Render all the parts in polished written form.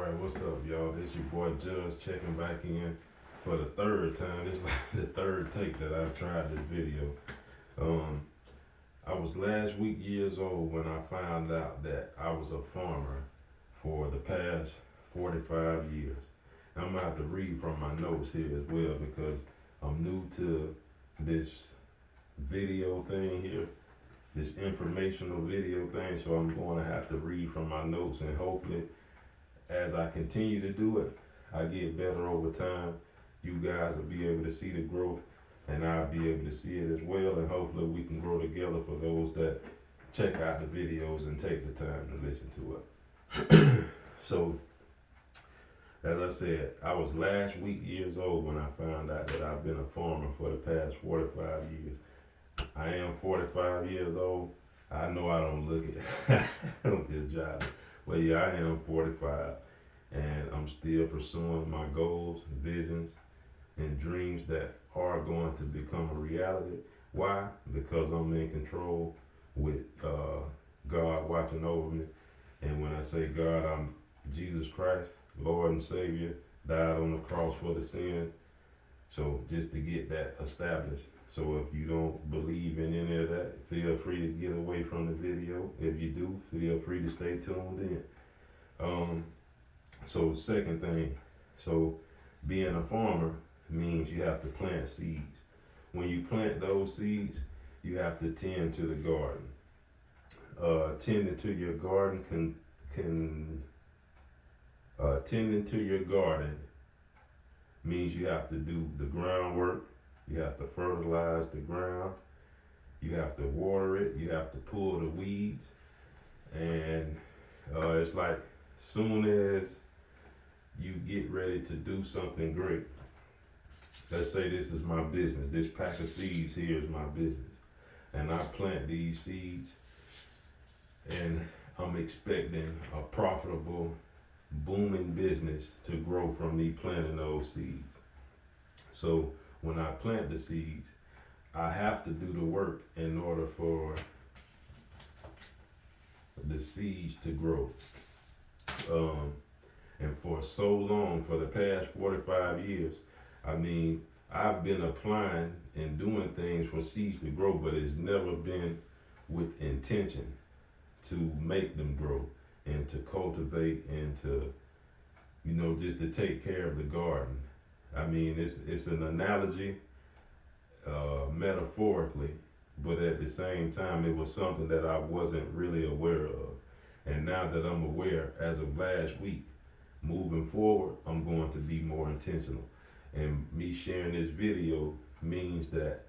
Alright, what's up, y'all? This your boy Judge checking back in for the third time. This is like the third take that I've tried this video. Um, I was last week years old when I found out that I was a farmer for the past 45 years. I'm gonna have to read from my notes here as well because I'm new to this video thing here, this informational video thing, so I'm going to have to read from my notes and hopefully as I continue to do it, I get better over time. You guys will be able to see the growth, and I'll be able to see it as well. And hopefully, we can grow together for those that check out the videos and take the time to listen to it. So, as I said, I was last week years old when I found out that I've been a farmer for the past 45 years. I am 45 years old. I know I don't look it. I don't get job. Well, yeah, I am 45, and I'm still pursuing my goals, visions, and dreams that are going to become a reality. Why? Because I'm in control with God watching over me. And when I say God, I'm Jesus Christ, Lord and Savior, died on the cross for the sin. So just to get that established. So if you don't believe in any of that, feel free to get away from the video. If you do, feel free to stay tuned in. So second thing, so being a farmer means you have to plant seeds. When you plant those seeds, you have to tend to the garden. Tending to your garden tending to your garden means you have to do the groundwork. You have to fertilize the ground. You have to water it. You have to pull the weeds. And it's like soon as you get ready to do something great, let's say this is my business. This pack of seeds here is my business. And I plant these seeds and I'm expecting a profitable, booming business to grow from me planting those seeds. So when I plant the seeds, I have to do the work in order for the seeds to grow. And for so long, for the past 45 years, I mean, I've been applying and doing things for seeds to grow, but it's never been with intention to make them grow and to cultivate and to, just to take care of the garden. I mean, it's an analogy, metaphorically, but at the same time, it was something that I wasn't really aware of. And now that I'm aware, as of last week, moving forward, I'm going to be more intentional. And me sharing this video means that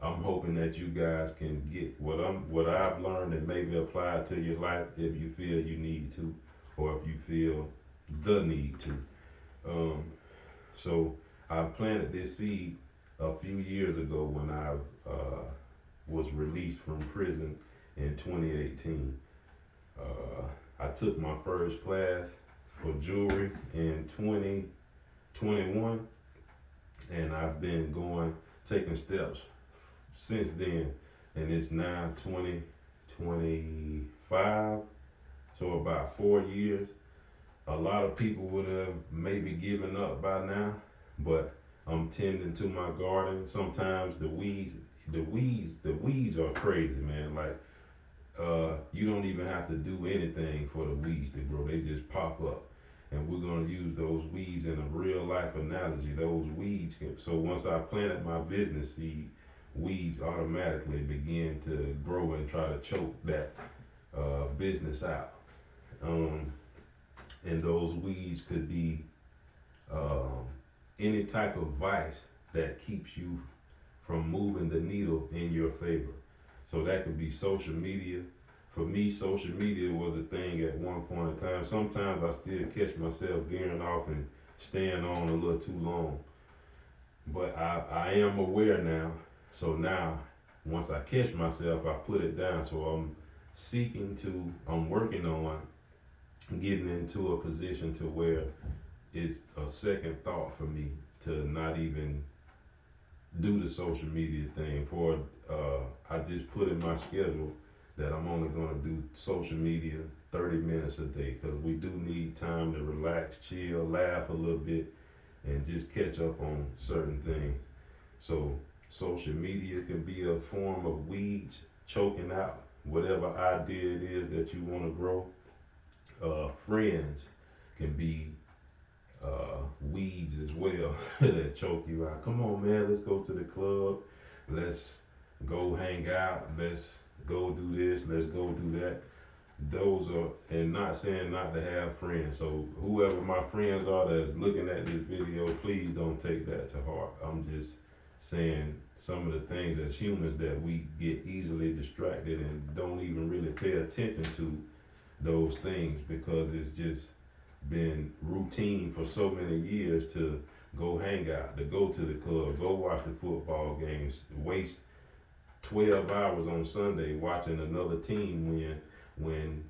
I'm hoping that you guys can get what I've learned and maybe apply it to your life if you feel you need to, or if you feel the need to. So I planted this seed a few years ago when I was released from prison in 2018. I took my first class for jewelry in 2021, and I've been taking steps since then, and it's now 2025, so about 4 years. A lot of people would have maybe given up by now, but I'm tending to my garden. Sometimes the weeds are crazy, man. Like, you don't even have to do anything for the weeds to grow. They just pop up. And we're going to use those weeds in a real life analogy. So once I planted my business seed, weeds automatically begin to grow and try to choke that business out. And those weeds could be any type of vice that keeps you from moving the needle in your favor. So that could be social media. For me, social media was a thing at one point in time. Sometimes I still catch myself veering off and staying on a little too long. But I am aware now. So now, once I catch myself, I put it down. So I'm working on getting into a position to where it's a second thought for me to not even do the social media thing. I just put in my schedule that I'm only gonna do social media 30 minutes a day, because we do need time to relax, chill, laugh a little bit, and just catch up on certain things. So social media can be a form of weeds choking out whatever idea it is that you want to grow. Friends can be weeds as well that choke you out. Come on, man, let's go to the club. Let's go hang out. Let's go do this. Let's go do that. Those are, and not saying not to have friends. So whoever my friends are that's looking at this video, please don't take that to heart. I'm just saying some of the things as humans that we get easily distracted and don't even really pay attention to those things, because it's just been routine for so many years to go hang out, to go to the club, go watch the football games, waste 12 hours on Sunday watching another team win when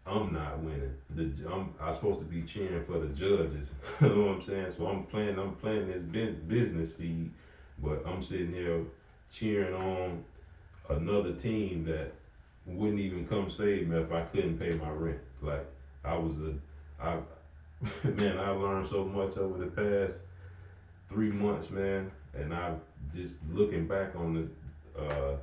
I'm not winning. I'm supposed to be cheering for the judges. You know what I'm saying? So I'm playing this business seed, but I'm sitting here cheering on another team that wouldn't even come save me if I couldn't pay my rent. Like I was I man, I learned so much over the past 3 months, man, and I just looking back on the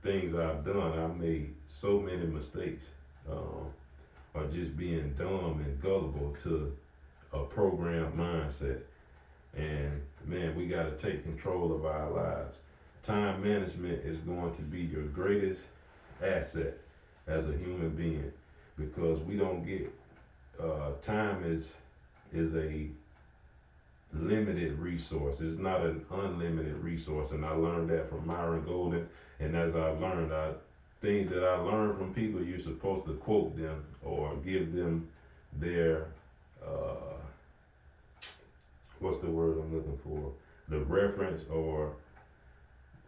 things I've done, I made so many mistakes, or just being dumb and gullible to a programmed mindset. And man, we got to take control of our lives. Time management is going to be your greatest asset as a human being, because we don't get time is a limited resource. It's not an unlimited resource, and I learned that from Myron Golden. And as I've learned, things that I learned from people, you're supposed to quote them or give them their what's the word I'm looking for? The reference or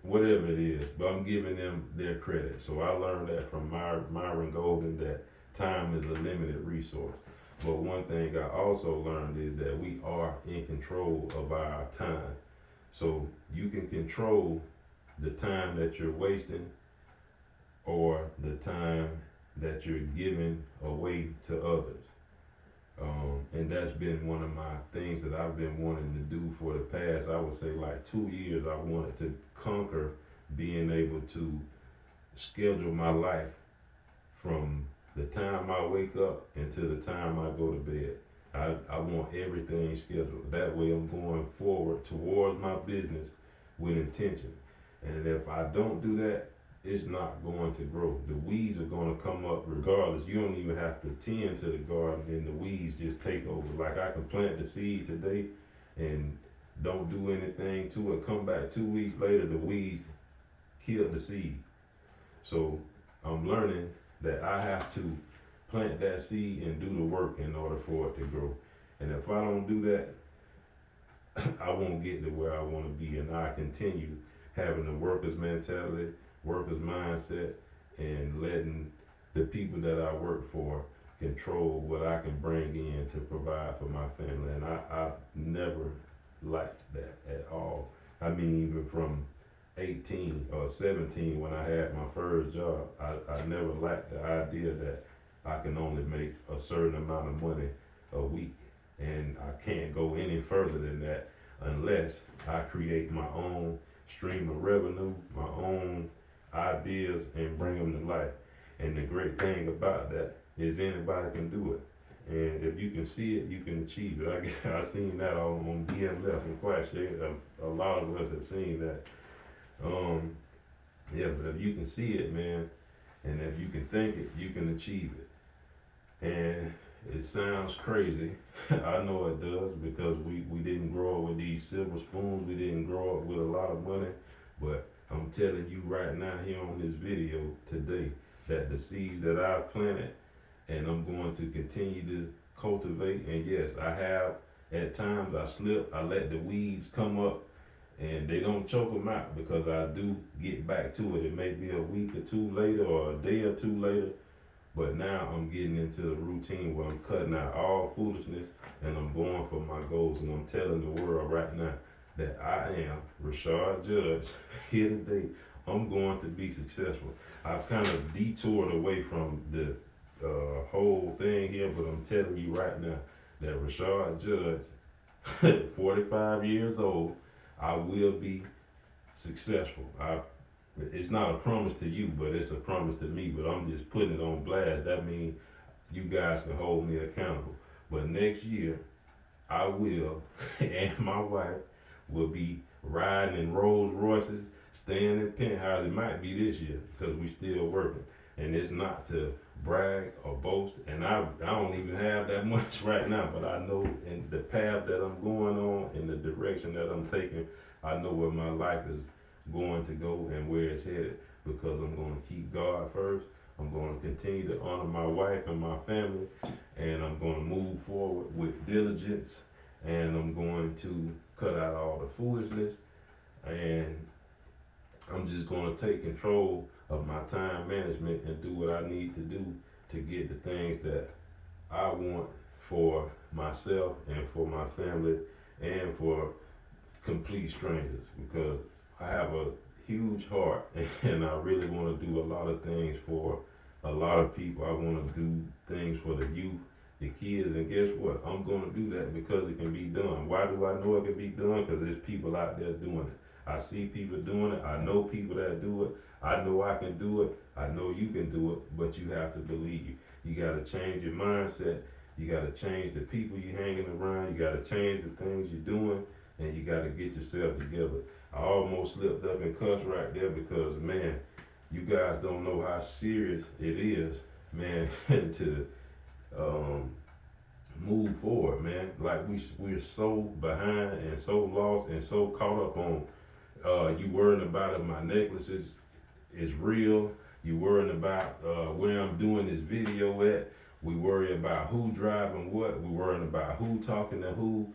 whatever it is, but I'm giving them their credit. So I learned that from Myron Golden, that time is a limited resource. But one thing I also learned is that we are in control of our time. So you can control the time that you're wasting or the time that you're giving away to others. And that's been one of my things that I've been wanting to do for the past, I would say, like 2 years. I wanted to conquer being able to schedule my life from the time I wake up until the time I go to bed. I want everything scheduled. That way I'm going forward towards my business with intention. And if I don't do that, it's not going to grow. The weeds are going to come up regardless. You don't even have to tend to the garden, and the weeds just take over. Like I can plant the seed today and don't do anything to it. Come back 2 weeks later, the weeds kill the seed. So I'm learning that I have to plant that seed and do the work in order for it to grow. And if I don't do that, I won't get to where I want to be. And I continue having the worker's mentality, worker's mindset, and letting the people that I work for control what I can bring in to provide for my family. And I've never liked that at all. I mean, even from 18 or 17 when I had my first job, I never liked the idea that I can only make a certain amount of money a week, and I can't go any further than that unless I create my own stream of revenue, my own ideas, and bring them to life. And the great thing about that is anybody can do it. And if you can see it, you can achieve it. I've seen that on BMF, and quite sure a lot of us have seen that. Yeah, but if you can see it, man, and if you can think it, you can achieve it. And it sounds crazy. I know it does, because we didn't grow up with these silver spoons. We didn't grow up with a lot of money. But I'm telling you right now here on this video today that the seeds that I've planted and I'm going to continue to cultivate. And yes, I have at times I slip, I let the weeds come up, and they don't choke them out, because I do get back to it. It may be a week or two later or a day or two later, but now I'm getting into the routine where I'm cutting out all foolishness and I'm going for my goals. And I'm telling the world right now that I am Rashard Judge here today I'm going to be successful. I've kind of detoured away from the whole thing here, but I'm telling you right now that Rashard Judge, 45 years old, I will be successful. It's not a promise to you, but it's a promise to me. But I'm just putting it on blast. That means you guys can hold me accountable. But next year, I will, and my wife will be riding in Rolls Royces, staying in penthouses. It might be this year because we still working, and it's not to brag or boast. And I don't even have that much right now, but I know in the path that I'm going on, in the direction that I'm taking, I know where my life is going to go and where it's headed because I'm going to keep God first. I'm going to continue to honor my wife and my family, and I'm going to move forward with diligence, and I'm going to cut out all the foolishness, and I'm just going to take control of my time management and do what I need to do to get the things that I want for myself and for my family and for complete strangers because I have a huge heart and I really want to do a lot of things for a lot of people. I want to do things for the youth, the kids, and guess what? I'm going to do that because it can be done. Why do I know it can be done? Because there's people out there doing it. I see people doing it. I know people that do it. I know I can do it. I know you can do it, but you have to believe. You got to change your mindset. You got to change the people you're hanging around. You got to change the things you're doing, and you got to get yourself together. I almost slipped up and cussed right there because, man, you guys don't know how serious it is, man, to um, move forward, man. Like we're so behind and so lost and so caught up on you worrying about if my necklace is real. You worrying about where I'm doing this video at. We worry about who driving what. We worrying about who talking to who.